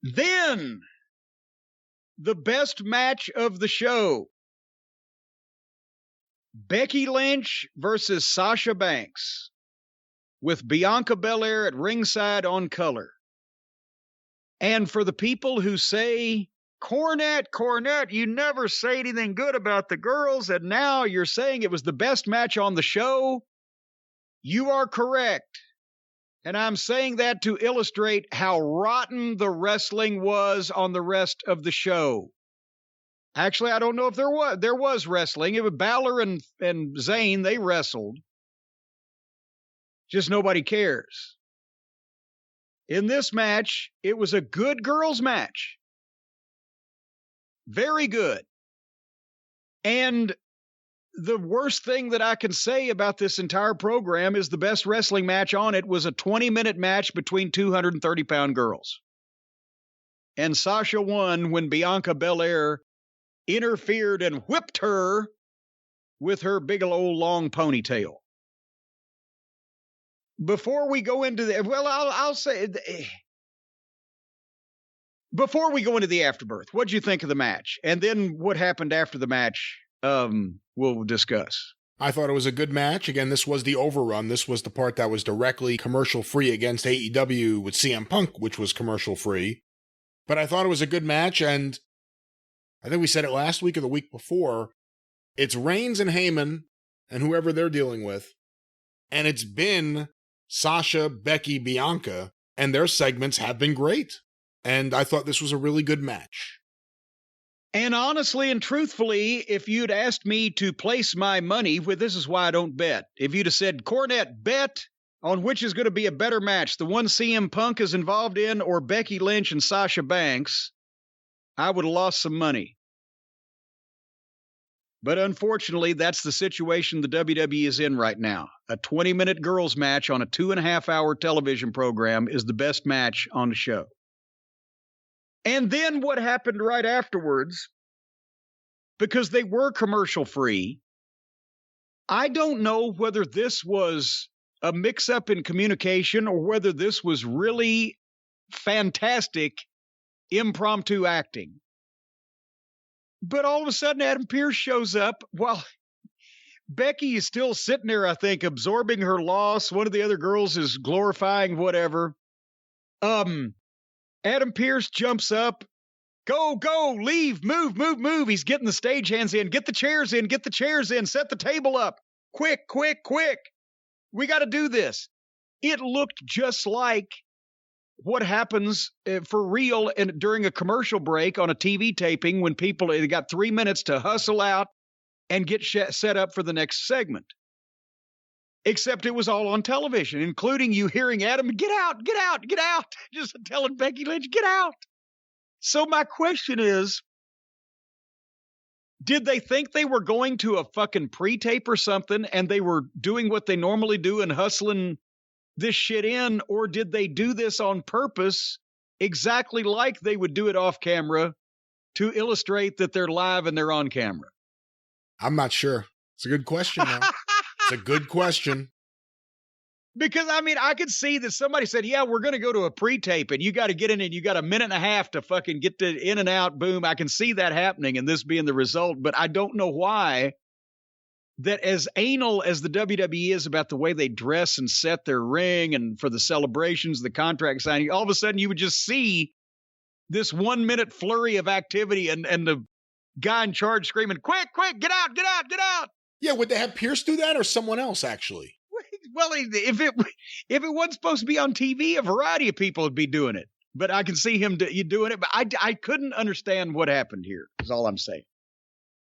Then, the best match of the show. Becky Lynch versus Sasha Banks, with Bianca Belair at ringside on color. And for the people who say, Cornette, you never say anything good about the girls, and now you're saying it was the best match on the show, you are correct. And I'm saying that to illustrate how rotten the wrestling was on the rest of the show. Actually, I don't know if there was wrestling. It was Balor and Zayn, they wrestled. Just nobody cares. In this match, it was a good girls match. Very good. And the worst thing that I can say about this entire program is the best wrestling match on it was a 20-minute match between 230-pound girls. And Sasha won when Bianca Belair interfered and whipped her with her big old long ponytail. Before we go into the, well, I'll say, before we go into the afterbirth, what'd you think of the match? And then what happened after the match, we'll discuss. I thought it was a good match. Again, this was the overrun. This was the part that was directly commercial-free against AEW with CM Punk, which was commercial-free. But I thought it was a good match, and I think we said it last week or the week before. It's Reigns and Heyman and whoever they're dealing with, and it's been Sasha, Becky, Bianca, and their segments have been great. And I thought this was a really good match. And honestly and truthfully, if you'd asked me to place my money, this is why I don't bet. If you'd have said, Cornette, bet on which is going to be a better match, the one CM Punk is involved in or Becky Lynch and Sasha Banks, I would have lost some money. But unfortunately, that's the situation the WWE is in right now. A 20-minute girls match on a 2.5-hour television program is the best match on the show. And then what happened right afterwards, because they were commercial-free, I don't know whether this was a mix-up in communication or whether this was really fantastic impromptu acting. But all of a sudden, Adam Pearce shows up while Becky is still sitting there, I think, absorbing her loss. One of the other girls is glorifying whatever. Adam Pearce jumps up. Go, leave, move. He's getting the stagehands in. Get the chairs in. Set the table up. Quick. We got to do this. It looked just like what happens for real and during a commercial break on a TV taping when they got 3 minutes to hustle out and get set up for the next segment. Except it was all on television, including you hearing Adam, get out, just telling Becky Lynch, get out. So my question is, did they think they were going to a fucking pre-tape or something and they were doing what they normally do and hustling this shit in, or did they do this on purpose exactly like they would do it off camera to illustrate that they're live and they're on camera? I'm not sure. It's a good question, though. It's a good question. Because, I mean, I could see that somebody said, yeah, we're going to go to a pre-tape and you got to get in and you got a minute and a half to fucking get in and out. Boom. I can see that happening and this being the result, but I don't know why that as anal as the WWE is about the way they dress and set their ring and for the celebrations, the contract signing, all of a sudden you would just see this 1 minute flurry of activity and the guy in charge screaming, quick, get out. Yeah, would they have Pearce do that or someone else, actually? Well, if it wasn't supposed to be on TV, a variety of people would be doing it. But I can see him doing it. But I couldn't understand what happened here, is all I'm saying.